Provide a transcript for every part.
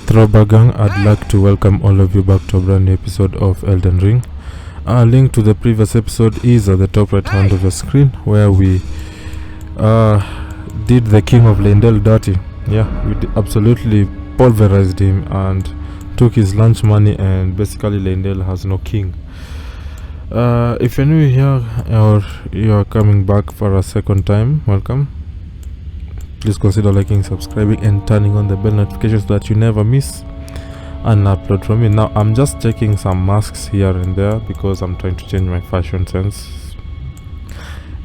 Throwback, I'd like to welcome all of you back to a brand new episode of Elden Ring. A link to the previous episode is at the top right hand of your screen, where we did the king of Leyndell dirty. Yeah, we absolutely pulverized him and took his lunch money, and basically Leyndell has no king. If you're new here or you are coming back for a second time, welcome. Please consider liking, subscribing and turning on the bell notifications so that you never miss an upload from me. Now I'm just checking some masks here and there because I'm trying to change my fashion sense,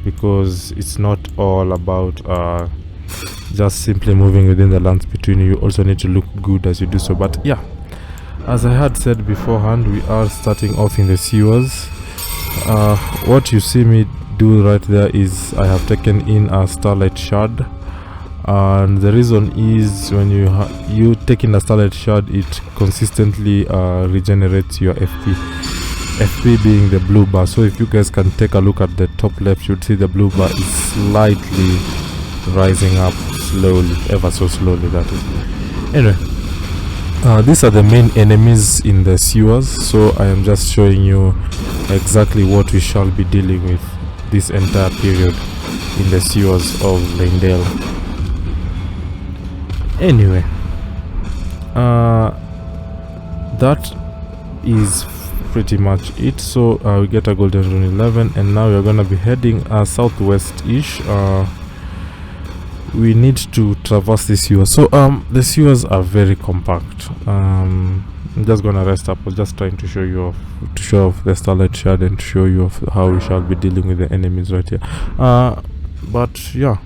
because it's not all about just simply moving within the lands between you. You also need to look good as you do so. But yeah, as I had said beforehand, we are starting off in the sewers. What you see me do right there is I have taken in a starlight shard, and the reason is when you take in a starlight shard, it consistently regenerates your FP being the blue bar. So if you guys can take a look at the top left, you'd see the blue bar is slightly rising up slowly, ever so slowly, that is. Anyway, these are the main enemies in the sewers, so I am just showing you exactly what we shall be dealing with this entire period in the sewers of Leyndell. Anyway, that is pretty much it. So we get a golden rune 11, and now we're gonna be heading southwest-ish. We need to traverse the sewers. So the sewers are very compact. I'm just gonna rest up. I was just trying to show off the starlight shard and to show you of how we shall be dealing with the enemies right here. But yeah,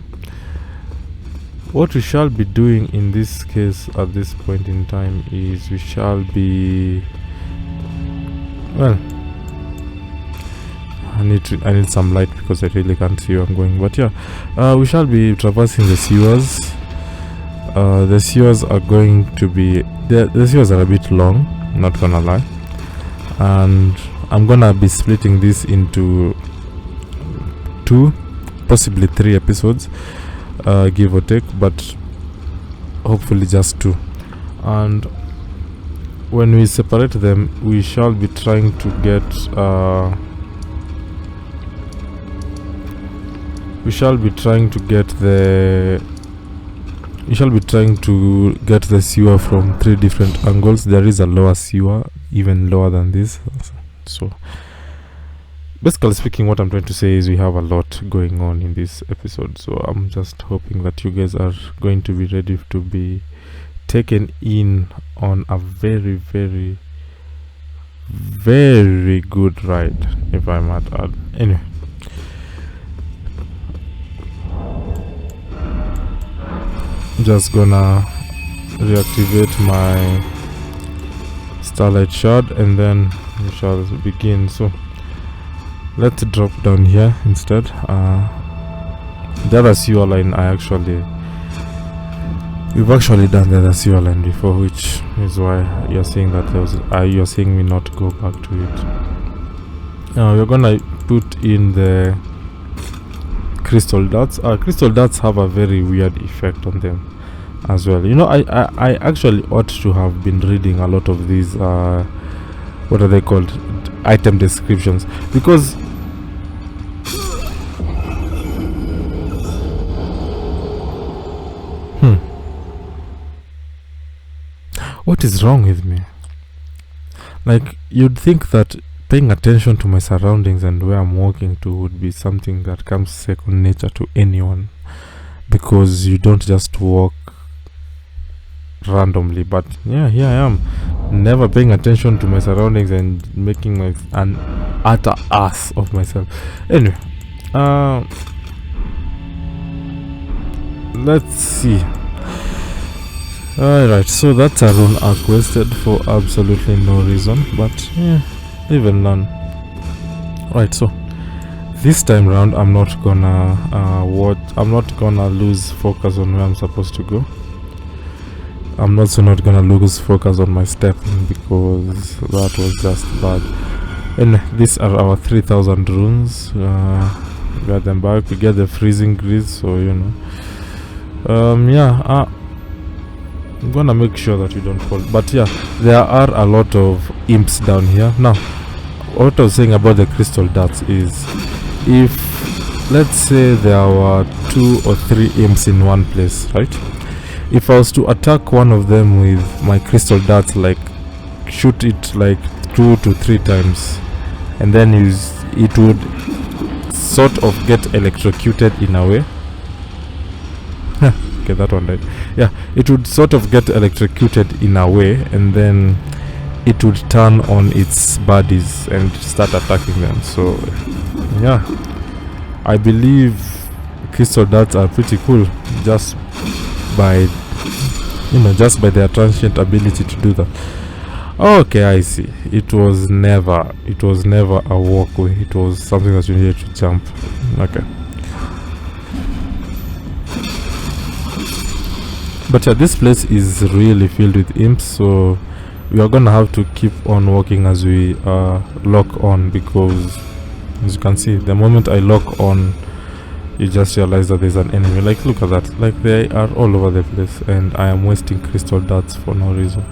what we shall be doing in this case at this point in time is we shall be, well, I need some light because I really can't see where I'm going. But yeah, we shall be traversing the sewers. The sewers are going to be the sewers are a bit long, not gonna lie, and I'm gonna be splitting this into 2, possibly 3 episodes, give or take, but hopefully just 2. And when we separate them, we shall be trying to get the sewer from 3 different angles. There is a lower sewer, even lower than this. So basically speaking, what I'm trying to say is we have a lot going on in this episode, so I'm just hoping that you guys are going to be ready to be taken in on a very, very, very good ride, if I might add. Anyway, just gonna reactivate my starlight shard and then we shall begin. So let's drop down here instead. The other sewer line, we've actually done the other sewer line before, which is why you're seeing that you're seeing me not go back to it. We're gonna put in the crystal darts. Crystal darts have a very weird effect on them as well. You know, I actually ought to have been reading a lot of these what are they called, item descriptions, because what is wrong with me? Like, you'd think that paying attention to my surroundings and where I'm walking to would be something that comes second nature to anyone, because you don't just walk randomly. But yeah, here I am, never paying attention to my surroundings and making like an utter ass of myself. Anyway, let's see. Alright, so that's a rune arc wasted for absolutely no reason, but yeah, live and learn. Right, so this time round I'm not gonna lose focus on where I'm supposed to go. I'm also not gonna lose focus on my stepping, because that was just bad. And these are our 3000 runes. We got them back. We get the freezing grease, so you know. I'm gonna make sure that we don't fall. But yeah, there are a lot of imps down here. Now, what I was saying about the crystal darts is, if let's say there were 2 or 3 imps in one place, right? If I was to attack one of them with my crystal darts, like shoot it like 2 to 3 times, and then it would sort of get electrocuted in a way. Okay, that one died. Yeah, it would sort of get electrocuted in a way, and then it would turn on its bodies and start attacking them. So yeah, I believe crystal darts are pretty cool, just by their transient ability to do that. Okay, I see. It was never a walkway. It was something that you needed to jump. Okay. But yeah, this place is really filled with imps, so we are gonna have to keep on walking as we lock on, because as you can see, the moment I lock on, you just realize that there's an enemy. Like, look at that. Like, they are all over the place, and I am wasting crystal darts for no reason.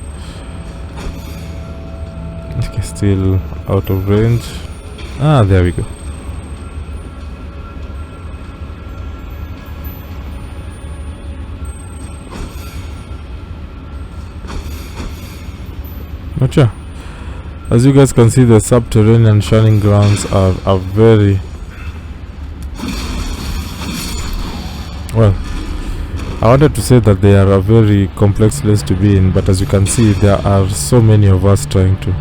Okay, still out of range. Ah, there we go. But yeah, as you guys can see, the Subterranean Shunning-Grounds are a very well, I wanted to say that they are a very complex place to be in, but as you can see, there are so many of us trying to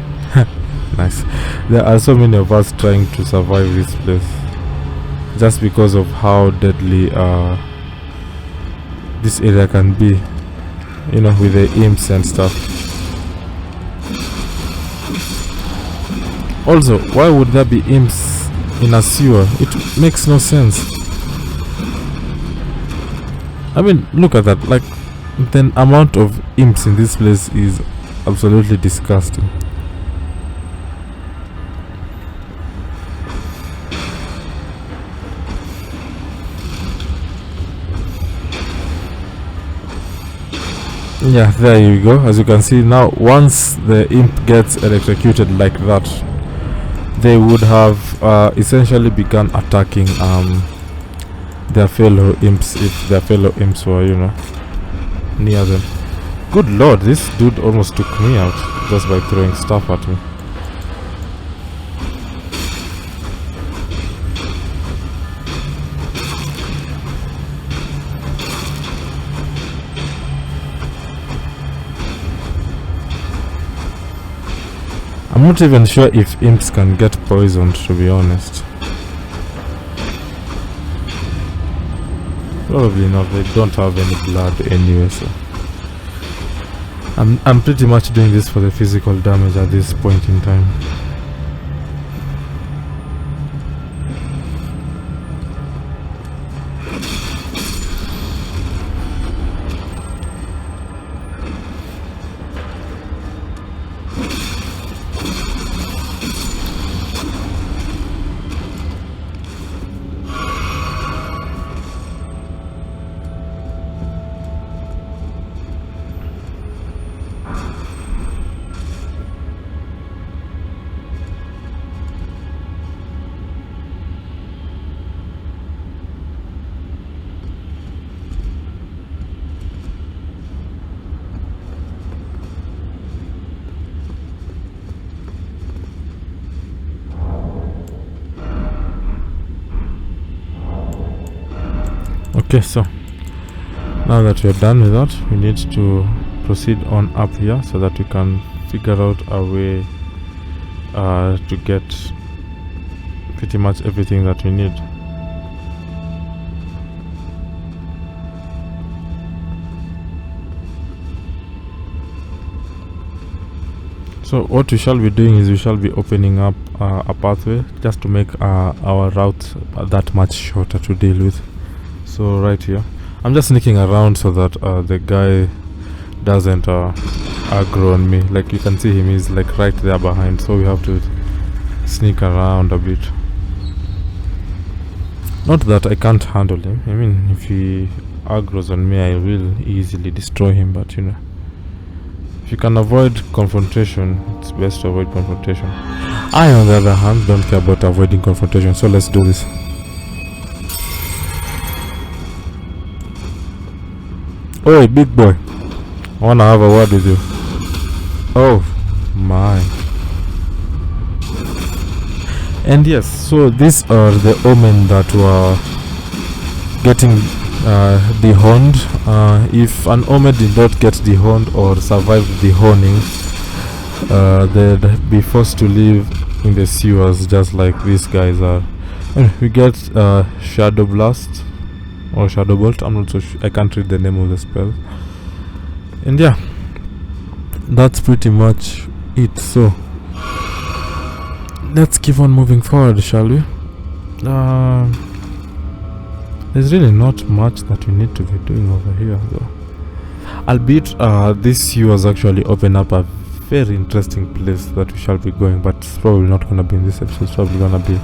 nice. There are so many of us trying to survive this place, just because of how deadly this area can be, you know, with the imps and stuff. Also, why would there be imps in a sewer? It makes no sense. I mean, look at that. Like, the amount of imps in this place is absolutely disgusting. Yeah, there you go. As you can see now, once the imp gets electrocuted like that, they would have essentially begun attacking their fellow imps, if their fellow imps were, you know, near them. Good lord, this dude almost took me out just by throwing stuff at me. I'm not even sure if imps can get poisoned, to be honest. Probably not. They don't have any blood anyway, so I'm pretty much doing this for the physical damage at this point in time. Okay, so now that we are done with that, we need to proceed on up here so that we can figure out a way to get pretty much everything that we need. So what we shall be doing is we shall be opening up a pathway just to make our route that much shorter to deal with. So right here, I'm just sneaking around so that the guy doesn't aggro on me. Like, you can see him, he's like right there behind, so we have to sneak around a bit. Not that I can't handle him. I mean, if he aggroes on me, I will easily destroy him, but you know, If you can avoid confrontation, it's best to avoid confrontation. I, on the other hand, don't care about avoiding confrontation, so let's do this. Oi, big boy. I wanna have a word with you. Oh my. And yes, so these are the omen that were getting dehorned. If an omen did not get dehorned or survived dehorning, they'd be forced to live in the sewers just like these guys are. And we get Shadow Blast or Shadow Bolt. I'm not so sure. I can't read the name of the spell. And yeah, that's pretty much it. So let's keep on moving forward, shall we? There's really not much that we need to be doing over here, though. Albeit, this sewers actually open up a very interesting place that we shall be going, but it's probably not going to be in this episode. It's probably going to be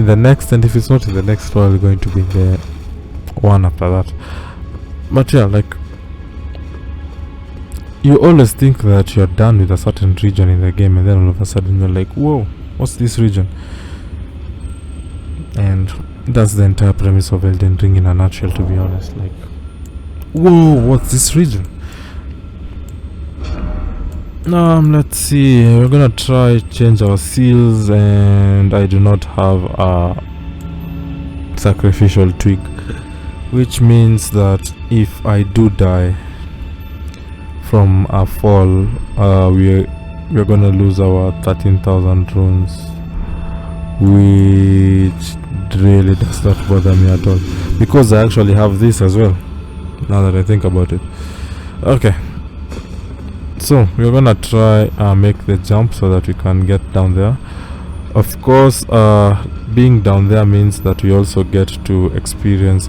in the next, and if it's not in the next, probably going to be the one after that. But yeah, like, you always think that you're done with a certain region in the game, and then all of a sudden you're like, whoa, what's this region? And that's the entire premise of Elden Ring in a nutshell, to be honest. Like, whoa, what's this region? Let's see. We're gonna try change our seals, and I do not have a sacrificial twig, which means that if I do die from a fall, we're gonna lose our 13,000 runes, which really does not bother me at all, because I actually have this as well, now that I think about it. Okay, so we're gonna try make the jump so that we can get down there. Of course, being down there means that we also get to experience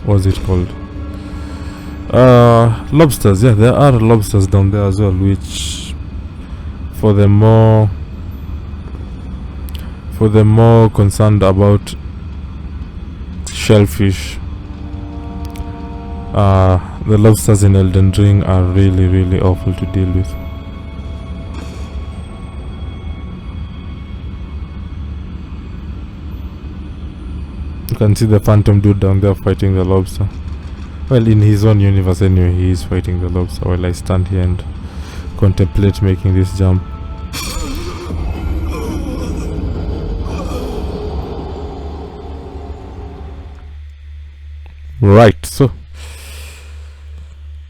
what's it called, lobsters. Yeah, there are lobsters down there as well, which for the more concerned about shellfish, the lobsters in Elden Ring are really, really awful to deal with. You can see the phantom dude down there fighting the lobster. Well, in his own universe anyway, he is fighting the lobster while I stand here and contemplate making this jump. Right, so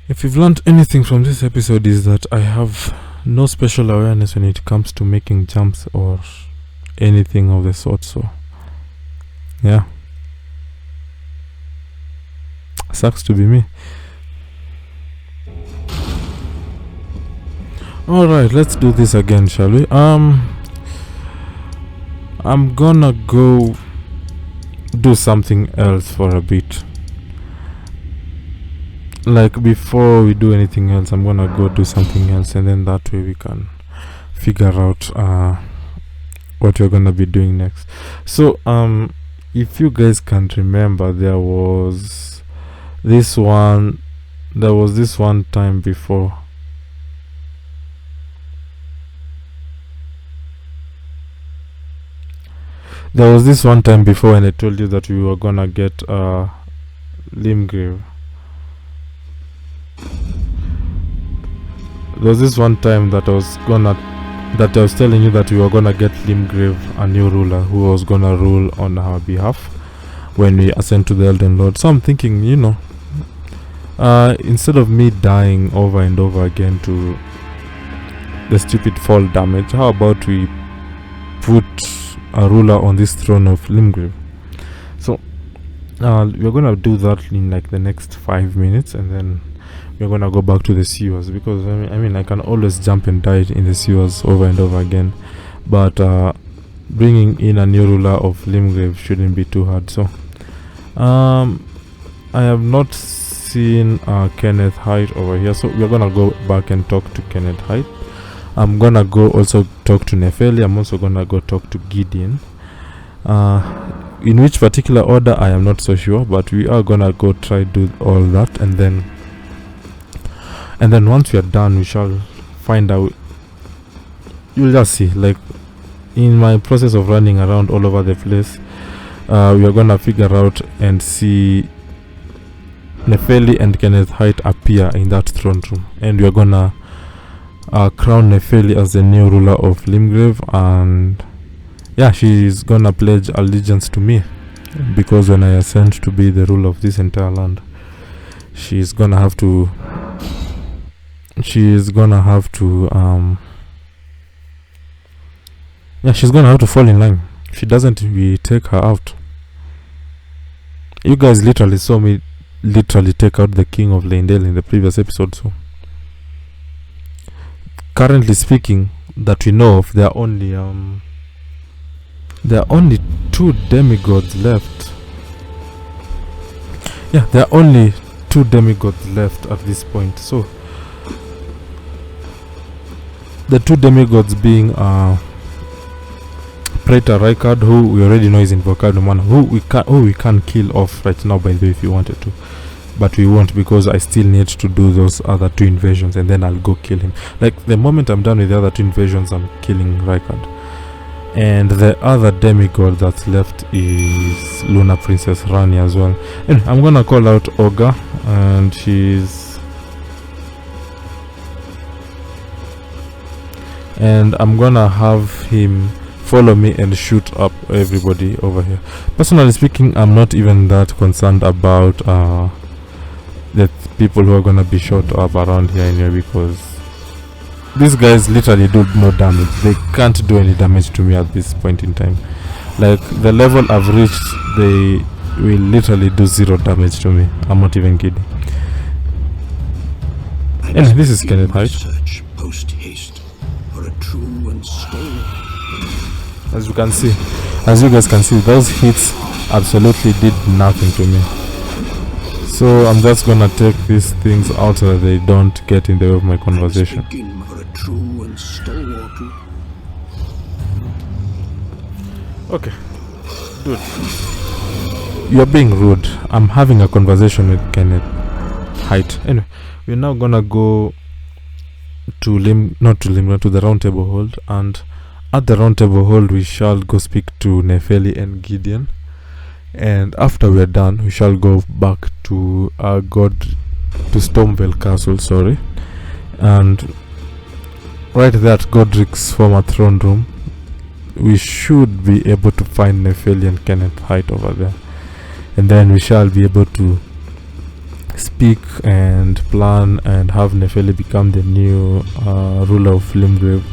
if you've learned anything from this episode, is that I have no special awareness when it comes to making jumps or anything of the sort. So yeah, sucks to be me. Alright, let's do this again, shall we? I'm gonna go do something else for a bit. Like, before we do anything else, I'm gonna go do something else, and then that way we can figure out what we're gonna be doing next. So if you guys can remember, there was this one time before. There was this one time before when I told you that we were gonna get Limgrave. There was this one time that I was telling you that we were gonna get Limgrave, a new ruler who was gonna rule on our behalf when we ascend to the Elden Lord. So I'm thinking, you know, instead of me dying over and over again to the stupid fall damage, how about we put a ruler on this throne of Limgrave? So we're gonna do that in like the next 5 minutes, and then we're gonna go back to the sewers, because I mean I can always jump and die in the sewers over and over again, but bringing in a new ruler of Limgrave shouldn't be too hard. So I have not seen Kenneth Height over here, so we're gonna go back and talk to Kenneth Height. I'm gonna go also talk to Nepheli. I'm also gonna go talk to Gideon. In which particular order I am not so sure, but we are gonna go try do all that, and then And then once we are done, we shall find out. You'll just see, like, in my process of running around all over the place, we are gonna figure out and see Nepheli and Kenneth Height appear in that throne room, and we are gonna crown Nepheli as the new ruler of Limgrave, and yeah, she's gonna pledge allegiance to me, because when I ascend to be the ruler of this entire land, she's gonna have to she's gonna have to fall in line. If she doesn't, we take her out. You guys literally saw me take out the king of Leyndell in the previous episode, so currently speaking, that we know of, there are only 2 demigods left. Yeah, there are only 2 demigods left at this point. So the 2 demigods being Praetor Rykard, who we already know is in Volcano Man, who we can kill off right now, by the way, if you wanted to, but we won't, because I still need to do those other 2 invasions, and then I'll go kill him. Like, the moment I'm done with the other 2 invasions, I'm killing Rykard. And the other demigod that's left is Luna Princess Rani as well. Anyway, I'm gonna call out Ogre, and I'm gonna have him follow me and shoot up everybody over here. Personally speaking, I'm not even that concerned about the people who are gonna be shot up around here anyway, because these guys literally do no damage. They can't do any damage to me at this point in time. Like, the level I've reached, they will literally do 0 damage to me. I'm not even kidding. Anyway, this is Kenneth Height. Search post haste for a true and stalwart. As you guys can see, those hits absolutely did nothing to me. So I'm just gonna take these things out so that they don't get in the way of my conversation. For a true and stalwart. Okay, dude, you're being rude. I'm having a conversation with Kenneth Height. Anyway, we're now gonna go to the Round Table Hold, and at the Round Table Hold we shall go speak to Nepheli and Gideon, and after we're done, we shall go back to Stormveil Castle, and right there at Godric's former throne room, we should be able to find Nepheli and Kenneth Height over there, and then we shall be able to speak and plan and have Nepheli become the new ruler of Limgrave.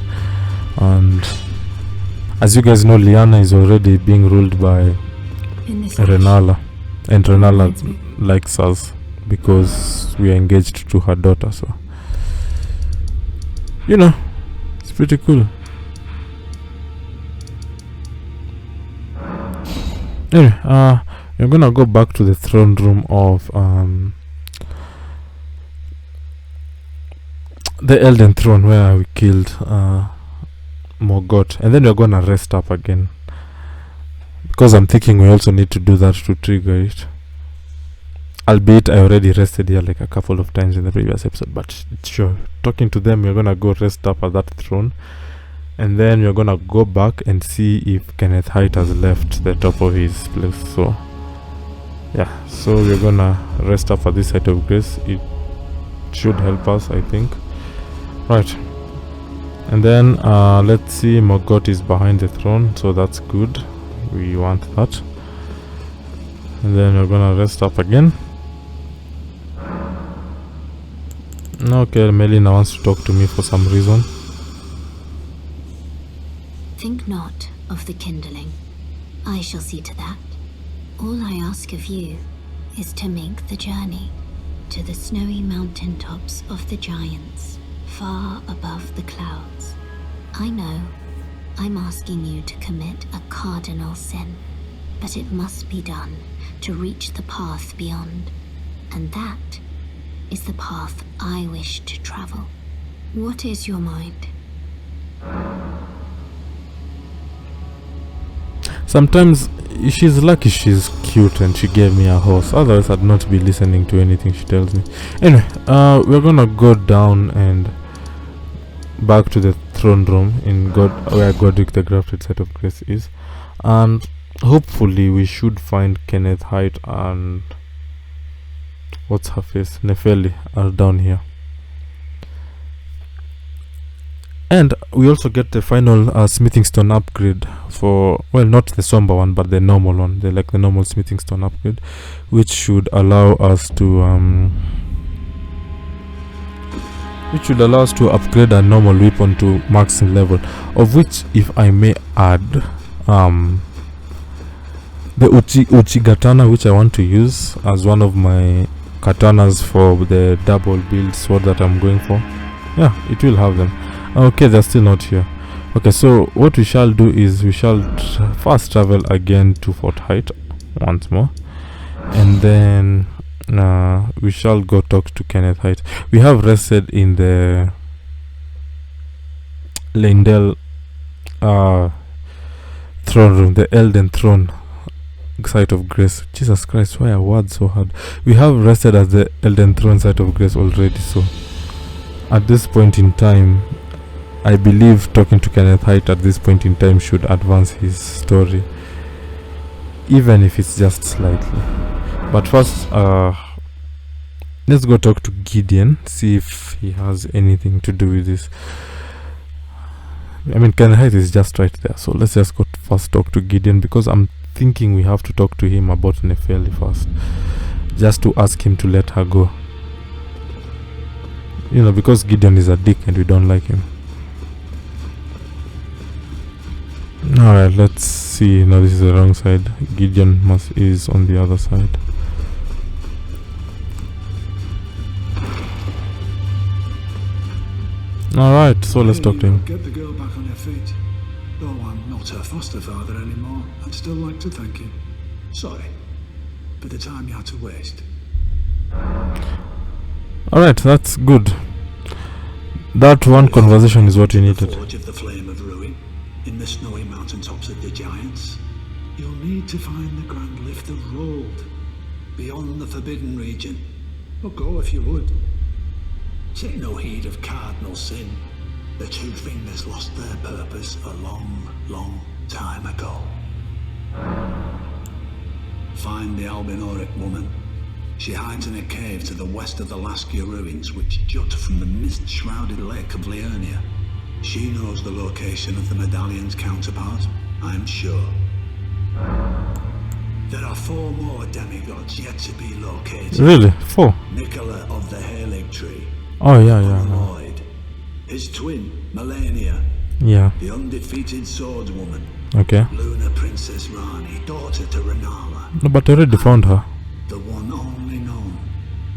And as you guys know, Lyanna is already being ruled by Renala, and Renala likes us because we are engaged to her daughter, so you know, it's pretty cool. Anyway, we're gonna go back to the throne room of the Elden throne, where we killed Morgott, and then we're gonna rest up again, because I'm thinking we also need to do that to trigger it. Albeit I already rested here like a couple of times in the previous episode, but sure, talking to them, we're gonna go rest up at that throne, and then we're gonna go back and see if Kenneth Height has left the top of his place. So yeah, so we're gonna rest up at this site of grace. It should help us, I think. Right, and then let's see, Morgott is behind the throne, so that's good. We want that. And then we're gonna rest up again. Okay, Melina wants to talk to me for some reason. Think not of the kindling. I shall see to that. All I ask of you is to make the journey to the snowy mountain tops of the giants, far above the clouds. I know I'm asking you to commit a cardinal sin, but it must be done to reach the path beyond, and that is the path I wish to travel. What is your mind? Sometimes she's lucky she's cute and she gave me a horse. Otherwise, I'd not be listening to anything she tells me. Anyway, we're gonna go down and back to the throne room where Godric the Grafted Site of Grace is, and hopefully we should find Kenneth Height and what's her face, Nepheli, are down here. And we also get the final smithing stone upgrade for, well, not the somber one, but the normal one. They like the normal smithing stone upgrade, which should allow us to upgrade a normal weapon to max level, of which, if I may add, the Uchi katana, which I want to use as one of my katanas for the double build sword that I'm going for. Yeah, it will have them. Okay, they're still not here. Okay, so what we shall do is we shall first travel again to Fort Height once more, and then we shall go talk to Kenneth Height. We have rested in the Leyndell throne room, the Elden throne site of grace. Jesus Christ, why are words so hard? We have rested at the Elden throne site of grace already, so at this point in time, I believe talking to Kenneth Height at this point in time should advance his story, even if it's just slightly. But first, let's go talk to Gideon, see if he has anything to do with this. I mean, Kenneth Height is just right there, so let's just go first talk to Gideon, because I'm thinking we have to talk to him about Nepheli first, just to ask him to let her go. You know, because Gideon is a dick and we don't like him. Alright, let's see. No, this is the wrong side. Gideon is on the other side. Alright, so let's talk to him. Get the girl back on her feet. Though I'm not her foster father anymore, I'd still like to thank you. Sorry for the time you had to waste. Alright, that's good. That one conversation is what you needed. The Forge of the Flame of Ruin, in the snowy mountaintops of the Giants. You'll need to find the Grand Lift of Rold, beyond the Forbidden Region. Or go if you would. Take no heed of cardinal sin. The two fingers lost their purpose a long, long time ago. Find the Albinoric woman. She hides in a cave to the west of the Laskia ruins, which jut from the mist-shrouded lake of Liurnia. She knows the location of the medallion's counterpart, I'm sure. There are 4 more demigods yet to be located. Really? 4? Nicola of the Halig Tree. Oh, yeah. Lloyd. His twin, Melania. Yeah. The undefeated swordswoman. Okay. Luna Princess Rani, daughter to Renala. No, but I already found her. The one only known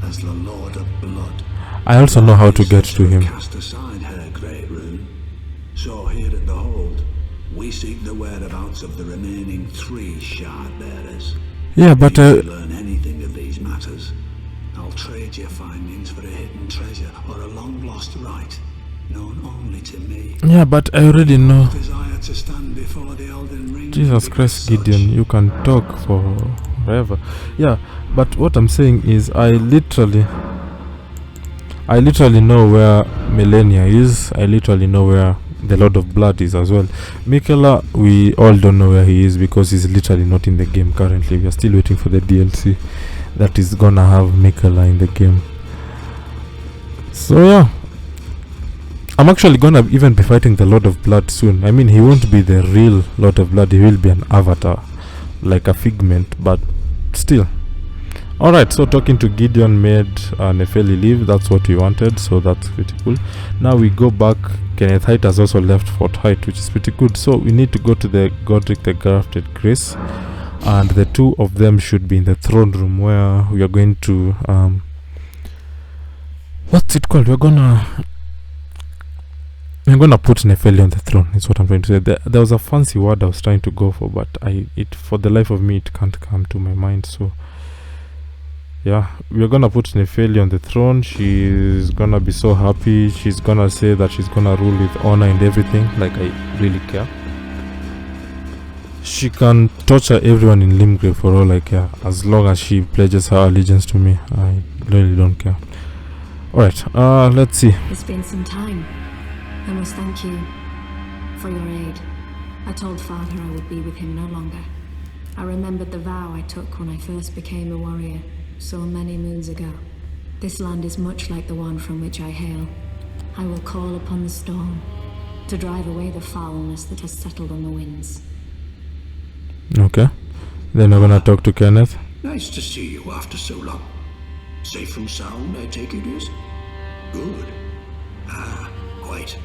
as the Lord of Blood. I also know how to get to him. Cast aside her great rune. So here at the Hold, we seek the whereabouts of the remaining 3 shard bearers. Yeah, but if you learn anything of these matters, I'll trade your findings for a hidden treasure or a long-lost right, known only to me. Yeah, but I already know. Desire to stand before the Elden Ring. Jesus Christ, Gideon, you can talk forever. Yeah, but what I'm saying is I literally know where Melania is. I literally know where the Lord of Blood is as well. Michaela, we all don't know where he is because he's literally not in the game currently. We are still waiting for the DLC that is gonna have Michaela in the game. So yeah, I'm actually gonna even be fighting the Lord of Blood soon. I mean, he won't be the real Lord of Blood, he will be an avatar, like a figment, but still. Alright, so talking to Gideon made Nepheli leave. That's what we wanted, so that's pretty cool. Now we go back. Kenneth Height has also left Fort Height, which is pretty good. So we need to go to the Godric the Grafted Grace, and the 2 of them should be in the throne room where we are going to what's it called? We're gonna put Nepheli on the throne, is what I'm trying to say. There was a fancy word I was trying to go for, but for the life of me it can't come to my mind. So yeah, we're gonna put Nepheli on the throne. She's gonna be so happy. She's gonna say that she's gonna rule with honor and everything, like I really care. She can torture everyone in Limgrave for all I care, as long as she pledges her allegiance to me. I really don't care. Alright, let's see. It's been some time. I must thank you for your aid. I told Father I would be with him no longer. I remembered the vow I took when I first became a warrior, so many moons ago. This land is much like the one from which I hail. I will call upon the storm to drive away the foulness that has settled on the winds. Okay. Then I'm gonna talk to Kenneth. Nice to see you after so long. Safe and sound, I take it is? Good. Ah, quite.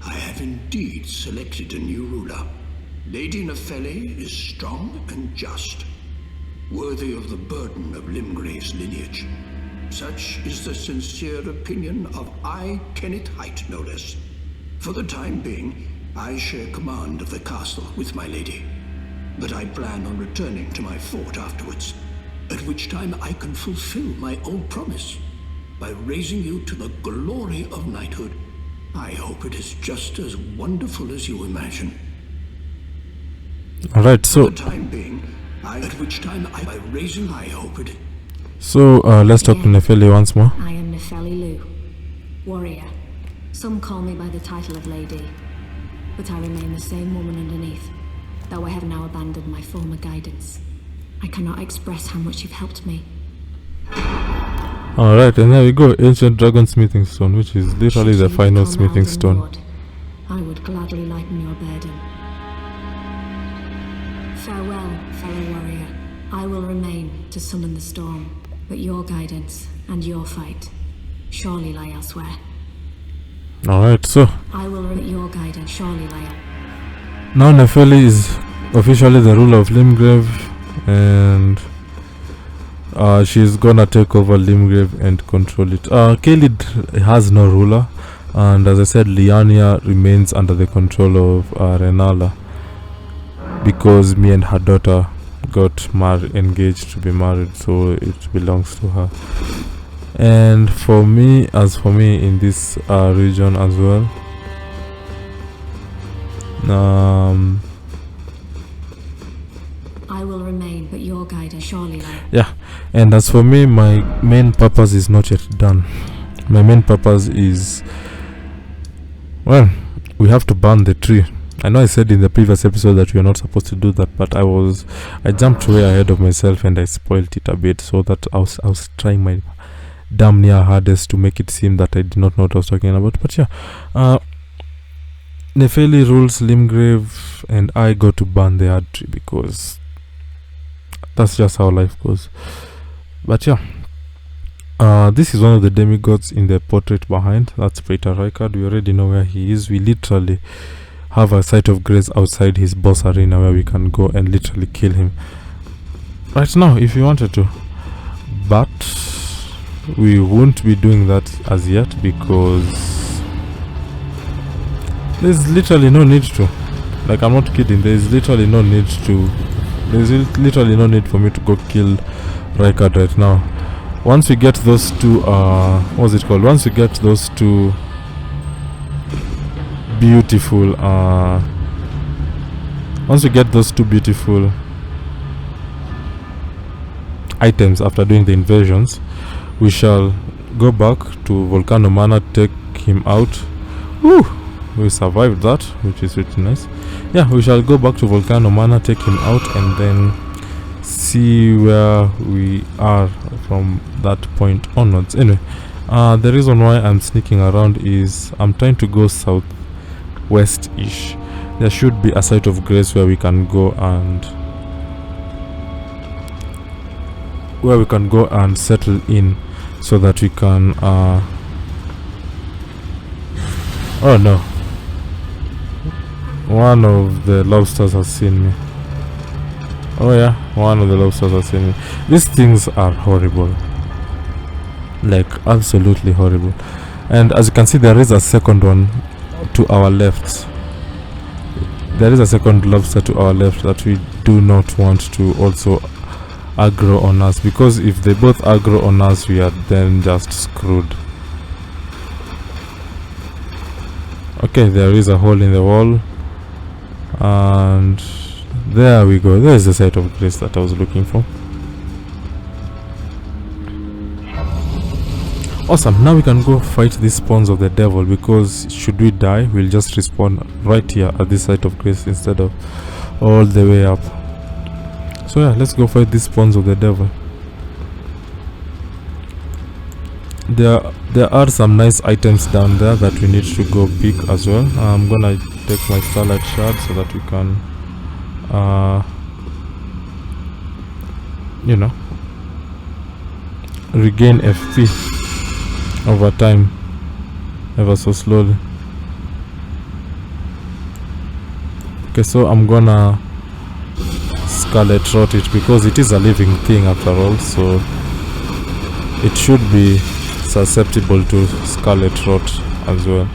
I have indeed selected a new ruler. Lady Nepheli is strong and just, worthy of the burden of Limgrave's lineage. Such is the sincere opinion of I, Kenneth Height, no less. For the time being, I share command of the castle with my lady, but I plan on returning to my fort afterwards, at which time I can fulfill my old promise by raising you to the glory of knighthood. I hope it is just as wonderful as you imagine. Alright, so For the time being, I hope it. So let's talk to Nepheli once more. I am Nepheli Loux, warrior. Some call me by the title of lady, but I remain the same woman underneath, though I have now abandoned my former guidance. I cannot express how much you've helped me. Alright, and there we go, ancient dragon smithing stone, which is literally the final smithing stone. Lord, I would gladly lighten your burden. Farewell, fellow warrior. I will remain to summon the storm, but your guidance and your fight surely lie elsewhere. Alright, so I will remit your guidance surely lie. now Nepheli is officially the ruler of Limgrave, and she's gonna take over Limgrave and control it. Caelid has no ruler, and as I said, Liania remains under the control of Renala, because me and her daughter got engaged to be married, so it belongs to her. And for me in this region as well, I will remain, but your guidance surely lie. yeah, and as for me, my main purpose is not yet done. My main purpose is, well, we have to burn the tree. I know I said in the previous episode that we are not supposed to do that, but I jumped way ahead of myself and I spoiled it a bit, so that I was trying my damn near hardest to make it seem that I did not know what I was talking about. But yeah, Nepheli rules Limgrave, and I go to burn the hard tree because that's just how life goes. But yeah, this is one of the demigods in the portrait behind. That's Praetor Rykard. We already know where he is. We literally have a site of grace outside his boss arena where we can go and literally kill him right now if you wanted to, but we won't be doing that as yet because there's literally no need to. Like, I'm not kidding, there's literally no need for me to go kill Rykard right now. Once we get those two once we get those two beautiful items after doing the invasions, we shall go back to Volcano Manor, take him out. Woo! We survived that, which is really nice. Yeah, we shall go back to Volcano Manor, take him out, and then see where we are from that point onwards. Anyway, the reason why I'm sneaking around is I'm trying to go southwest-ish. There should be a site of grace where we can go and settle in, so that we can oh no, one of the lobsters has seen me. Oh yeah, one of the lobsters has seen me. These things are horrible, like absolutely horrible. And as you can see, there is a second one to our left. There is a second lobster to our left that we do not want to also aggro on us, because if they both aggro on us, we are then just screwed. Okay, there is a hole in the wall, and There we go. There's the site of grace that I was looking for. Awesome. Now we can go fight these spawns of the devil, because should we die, we'll just respawn right here at this site of grace instead of all the way up. So yeah, let's go fight these spawns of the devil. There are some nice items down there that we need to go pick as well. I'm gonna take my starlight shard so that we can you know, regain FP over time, ever so slowly. Okay, so I'm gonna scarlet rot it, because it is a living thing after all, so it should be susceptible to scarlet rot as well.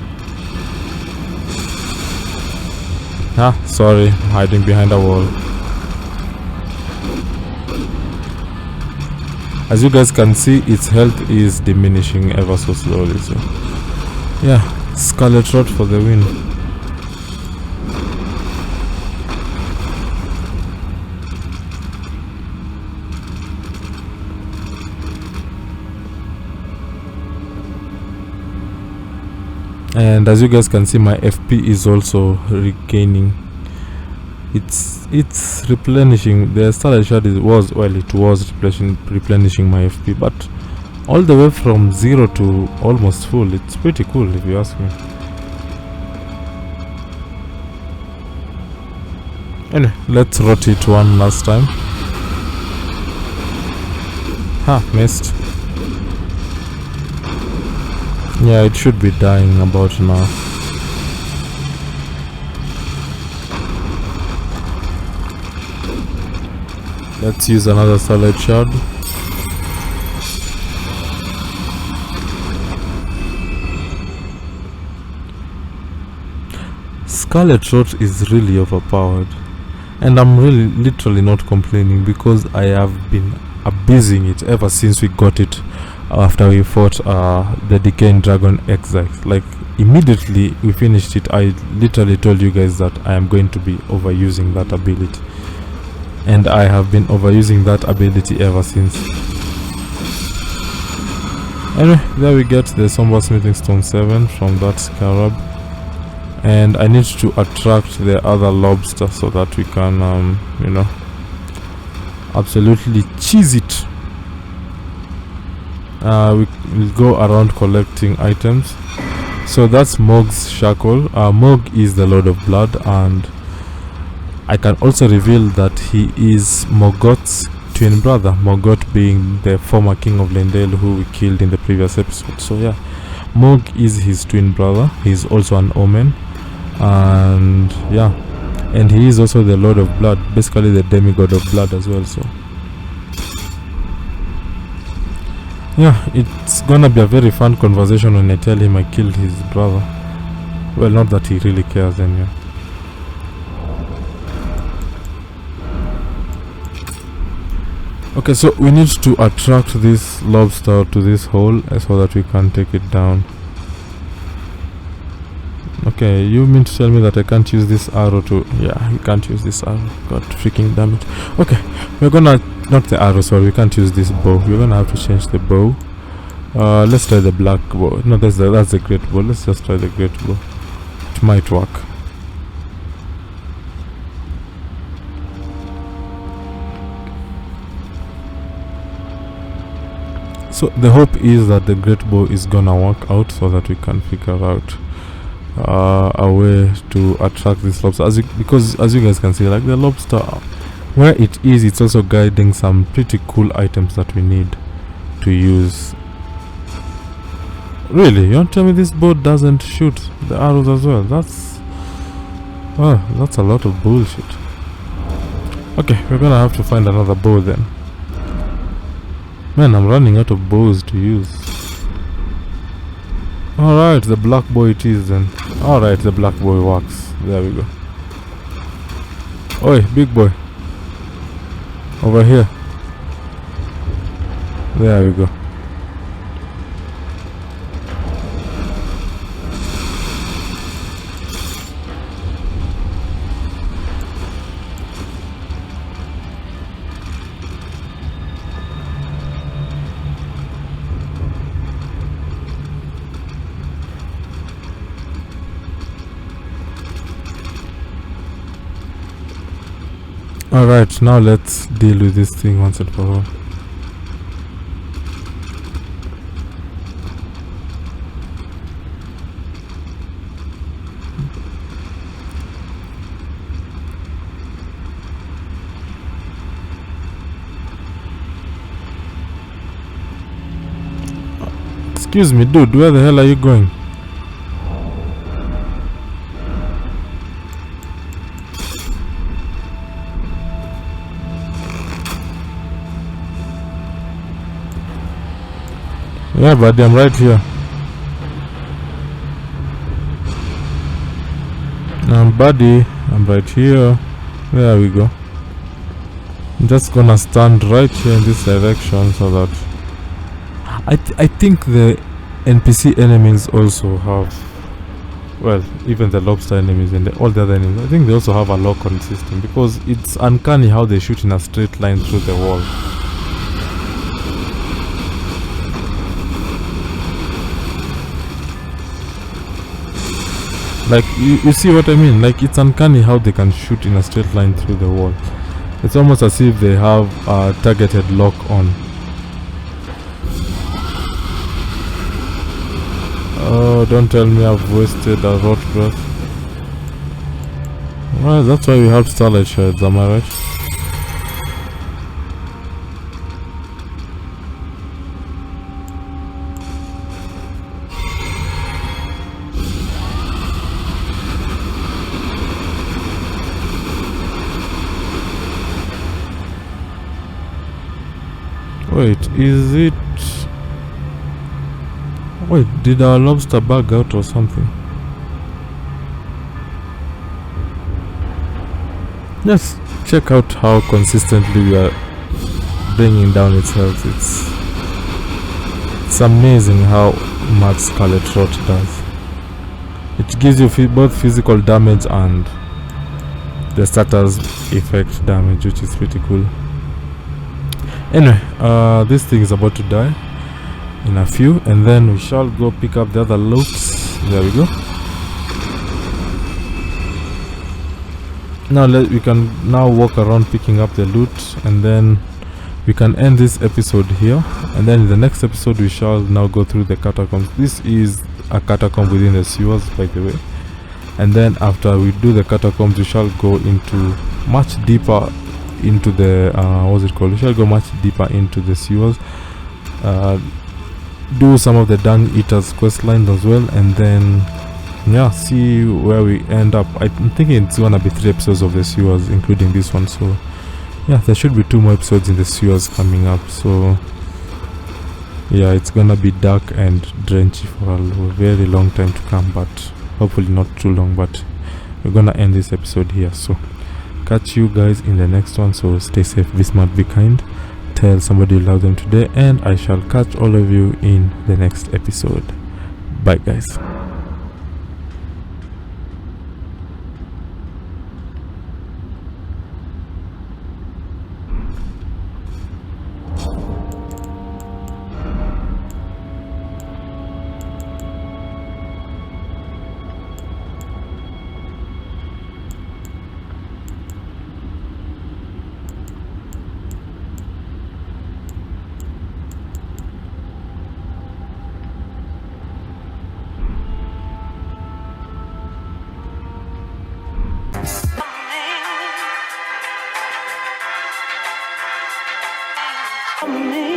Sorry, hiding behind a wall. As you guys can see, its health is diminishing ever so slowly, so yeah, scarlet rot for the win. And as you guys can see, my FP is also regaining. It's replenishing. The starlight shard was replenishing my FP, but all the way from 0 to almost full. It's pretty cool if you ask me. Anyway, let's rot it one last time. Missed. Yeah, it should be dying about now. Let's use another starlight shard. Scarlet rot is really overpowered, and I'm really literally not complaining, because I have been abusing it ever since we got it after we fought the decaying dragon exile. Like, immediately we finished it, I literally told you guys that I am going to be overusing that ability, and I have been overusing that ability ever since. Anyway, there we get the Somber Smithing Stone 7 from that scarab, and I need to attract the other lobster so that we can you know, absolutely cheese it. We'll go around collecting items. So that's Mog's shackle. Mog is the Lord of Blood, and I can also reveal that he is Morgoth's twin brother, Morgoth being the former king of Leyndell who we killed in the previous episode. So yeah, Mog is his twin brother. He's also an omen, and yeah, and he is also the Lord of Blood, basically the demigod of blood as well. So yeah, it's gonna be a very fun conversation when I tell him I killed his brother. Well, not that he really cares anyway. Okay, so we need to attract this lobster to this hole so that we can take it down. Okay, you mean to tell me that I can't use this arrow to... Yeah, you can't use this arrow. God freaking damn it. Okay, we're gonna... Not the arrow, sorry, we can't use this bow. We're gonna have to change the bow. Let's try the black bow. No, that's the great bow. Let's just try the great bow. It might work. So the hope is that the great bow is gonna work out so that we can figure out a way to attract this lobster, because as you guys can see, like the lobster, where it is, it's also guiding some pretty cool items that we need to use. Really, you want to tell me this bow doesn't shoot the arrows as well? That's a lot of bullshit. Okay, we're gonna have to find another bow then. Man, I'm running out of bows to use. Alright, the black bow it is then. Alright, the black bow works. There we go. Oi, big boy. Over here. There we go. Alright, now let's deal with this thing once and for all. Excuse me, dude, where the hell are you going? Yeah, buddy, I'm right here. Buddy, I'm right here. There we go. I'm just gonna stand right here in this direction so that I think the NPC enemies also have, well, even the lobster enemies and all the other enemies, I think they also have a lock-on system, because it's uncanny how they shoot in a straight line through the wall. Like, you see what I mean? Like, it's uncanny how they can shoot in a straight line through the wall. It's almost as if they have a targeted lock on. Oh, don't tell me I've wasted a rot breath. Well, that's why we have starlight shards, am I right? Wait, is it... Wait, did our lobster bug out or something? Just check out how consistently we are bringing down its health. It's amazing how much Scarlet Rot does. It gives you both physical damage and the starter's effect damage, which is pretty cool. Anyway, this thing is about to die in a few, and then we shall go pick up the other loot. There we go. Now we can now walk around picking up the loot, and then we can end this episode here, and then in the next episode we shall now go through the catacombs. This is a catacomb within the sewers, by the way, and then after we do the catacombs we shall go into much deeper into the what's it called, we shall go much deeper into the sewers, do some of the Dung Eaters quest lines as well, and then yeah, see where we end up. I'm thinking it's gonna be 3 episodes of the sewers, including this one, so yeah, there should be 2 more episodes in the sewers coming up. So yeah, it's gonna be dark and drenchy for a very long time to come, but hopefully not too long. But we're gonna end this episode here, so catch you guys in the next one. So stay safe, be smart, be kind, tell somebody you love them today, and I shall catch all of you in the next episode. Bye guys. Me.